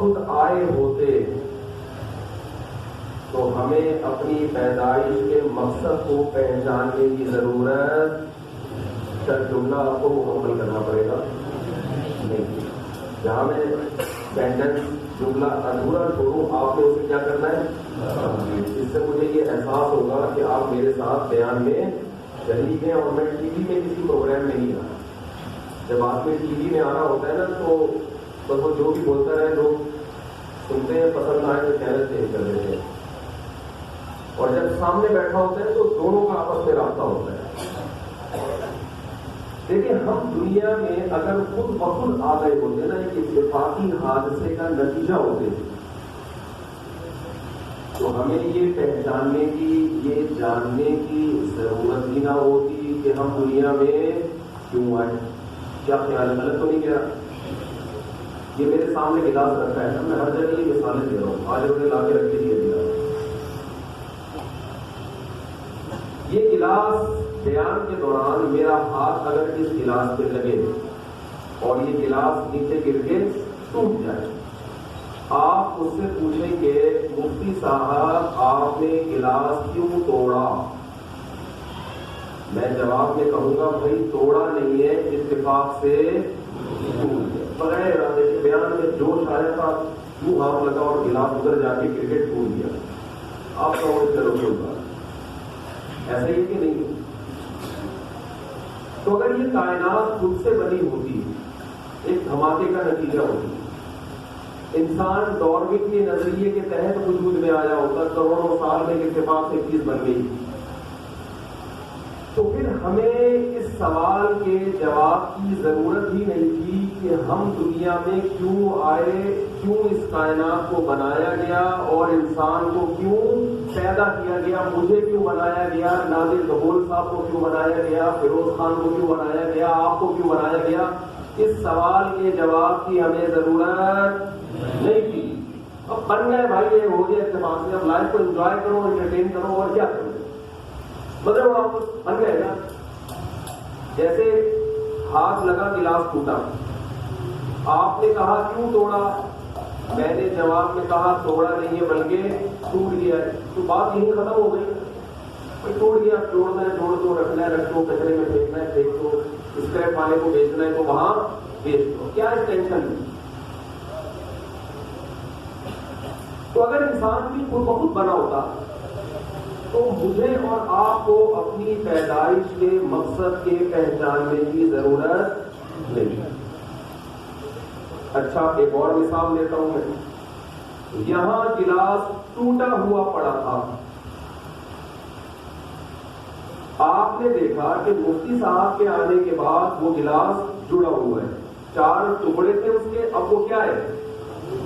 بخود آئے ہوتے تو ہمیں اپنی پیدائش کے مقصد کو پہچاننے کی ضرورت، کیا جملہ آپ کو مکمل کرنا پڑے گا؟ نہیں. جہاں میں سینٹنس جملہ ادھورا چھوڑوں آپ نے اسے کیا کرنا ہے؟ اس سے مجھے یہ احساس ہوگا کہ آپ میرے ساتھ بیان میں شریک ہیں. اور میں ٹی وی میں کسی پروگرام میں نہیں آنا. جب آدمی ٹی وی میں آنا ہوتا ہے نا تو بس وہ جو بھی بولتا ہے لوگ سنتے ہیں، پسند آئے تو چینل چینج کر دیتے ہیں. اور جب سامنے بیٹھا ہوتا ہے تو دونوں کا آپس میں رابطہ ہوتا ہے. دیکھیں، ہم دنیا میں اگر خود بخود آ گئے ہوتے نا ایک اتفاقی حادثے کا نتیجہ ہوتے تو ہمیں یہ پہچاننے کی، یہ جاننے کی ضرورت ہی نہ ہوتی کہ ہم دنیا میں کیوں آئے. کیا خیال ہے؟ غلط تو نہیں کہہ رہا؟ یہ میرے سامنے گلاس رکھا ہے نا، میں ہر جگہ یہ مثالیں دے رہا ہوں. آج انہوں نے لا کے رکھ دیا گلاس. یہ گلاس بیان کے دوران میرا ہاتھ اگر اس گلاس پہ لگے اور یہ گلاس نیچے گر کے ٹوٹ جائے، آپ اس سے پوچھیں کہ مفتی صاحب آپ نے گلاس کیوں توڑا؟ میں جواب میں کہوں گا بھائی توڑا نہیں ہے، اتفاق سے ٹوٹ گیا. بغیر ارادے کے بیان میں جوش آیا تھا، کیوں ہاتھ لگا اور گلاس ادھر جا کے کرکٹ ٹوٹ گیا. آپ کا وہ چلو کوئی بات ایسا ہی کہ نہیں. تو اگر یہ کائنات خود سے بنی ہوتی، ایک دھماکے کا نتیجہ ہوتی، انسان ڈاروین کے نظریے کے تحت وجود میں آیا ہوتا، کروڑوں سال میں اتفاق سے چیز بن گئی، تو پھر ہمیں اس سوال کے جواب کی ضرورت ہی نہیں تھی کہ ہم دنیا میں کیوں آئے، کیوں اس کائنات کو بنایا گیا اور انسان کو کیوں پیدا کیا گیا، مجھے کیوں بنایا گیا، نادر ظہور صاحب کو کیوں بنایا گیا، فیروز خان کو کیوں بنایا گیا، آپ کو کیوں بنایا گیا. اس سوال کے جواب کی ہمیں ضرورت نہیں تھی. اب بن گئے بھائی، یہ ہو گیا اتفاق سے. اب لائف کو انجوائے کرو، انٹرٹین کرو، اور کیا کرو، مطلب آپ بن گئے نا. جیسے ہاتھ لگا، گلاس ٹوٹا، آپ نے کہا کیوں توڑا، میں نے جواب میں کہا توڑا نہیں ہے بلکہ ٹوٹ گیا ہے. تو بات یہی ختم ہو گئی. ٹوٹ گیا، جوڑنا ہے جوڑ دو، رکھنا ہے رکھ دو، کچرے میں پھینکنا ہے پھینک دو، اسکریپ والے کو بیچنا ہے تو وہاں بیچ دو. کیا ہے ٹینشن نہیں. تو اگر انسان بھی خود بخود بنا ہوتا تو مجھے اور آپ کو اپنی پیدائش کے مقصد کے پہچاننے کی ضرورت نہیں. اچھا، ایک اور مثال لیتا ہوں میں. یہاں گلاس ٹوٹا ہوا پڑا تھا، آپ نے دیکھا کہ مفتی صاحب کے آنے کے بعد وہ گلاس جڑا ہوا ہے. 4 ٹکڑے تھے اس کے، اب وہ کیا ہے؟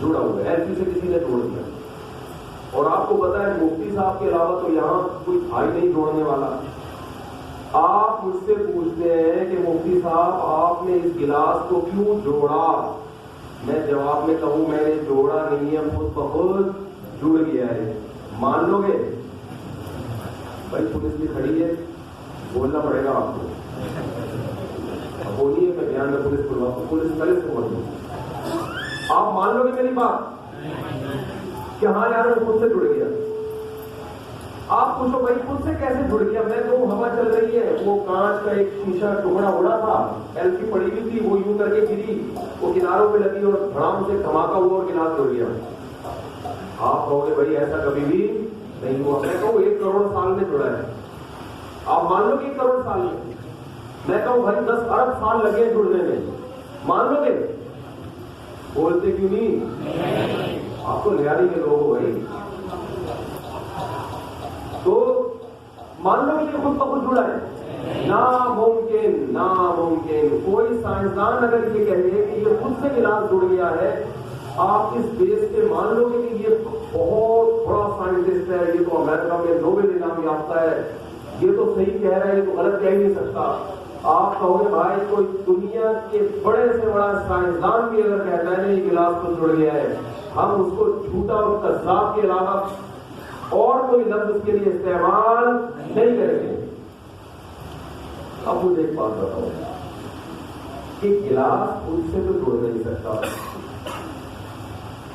جڑا ہوا ہے. ایسی سے کسی نے توڑ دیا. اور آپ کو پتا ہے مفتی صاحب کے علاوہ تو یہاں کوئی بھائی نہیں جوڑنے والا. آپ مجھ سے پوچھتے ہیں کہ مفتی صاحب آپ نے اس گلاس کو کیوں جوڑا؟ میں جواب میں کہوں میں نے جوڑا نہیں ہے، خود بخود جڑ گیا ہے. مان لو گے؟ بھائی پولیس بھی کھڑی ہے، بولنا پڑے گا آپ کو. اب بولیے، میں بیان میں پولیس بولوا ہوں، پولیس پہلے سے بول دوں. آپ مان لو گے میری بات کہ ہاں یار وہ خود سے جڑ گیا؟ آپ پوچھو بھائی خود سے کیسے جڑ گیا؟ میں تو ہوا چل رہی ہے، وہ کانچ کا ایک شیشہ ٹکڑا اڑا تھا، ایل کی پڑی ہوئی تھی، وہ یوں کر کے گری، وہ کناروں پہ لگی اور دھڑام سے دھماکہ ہوا اور گلاس جڑ گیا. آپ کہو گے بھائی ایسا کبھی بھی نہیں ہوا. میں کہوں 1 کروڑ سال میں جڑا ہے. آپ مان لو کہ 1 کروڑ سال میں. میں کہوں بھائی 10 ارب سال لگے جڑنے میں، مان لو گے؟ بولتے کیوں نہیں؟ آپ کو لیاری کے لوگ ہو بھائی. تو مان لو کہ خود بخود جڑا ہے. ناممکن، ناممکن. کوئی سائنسدان اگر یہ کہے کہ یہ خود سے گلاس جڑ گیا ہے، آپ اس بیس پہ مان لو گے کہ یہ بہت بڑا سائنٹسٹ ہے، یہ تو امریکہ میں نوبل انعام یافتہ ہے، یہ تو صحیح کہہ رہا ہے، یہ تو غلط کہہ ہی نہیں سکتا. آپ کہو گے بھائی کوئی دنیا کے بڑے سے بڑا سائنسدان بھی اگر کہتا ہے یہ گلاس تو جڑ گیا ہے، ہم اس کو جھوٹا اور کذاب کے علاوہ اور کوئی لفظ اس کے لیے استعمال نہیں کریں گے. اب مجھے ایک بات بتاؤ کہ گلاس خود سے تو جڑ نہیں سکتا.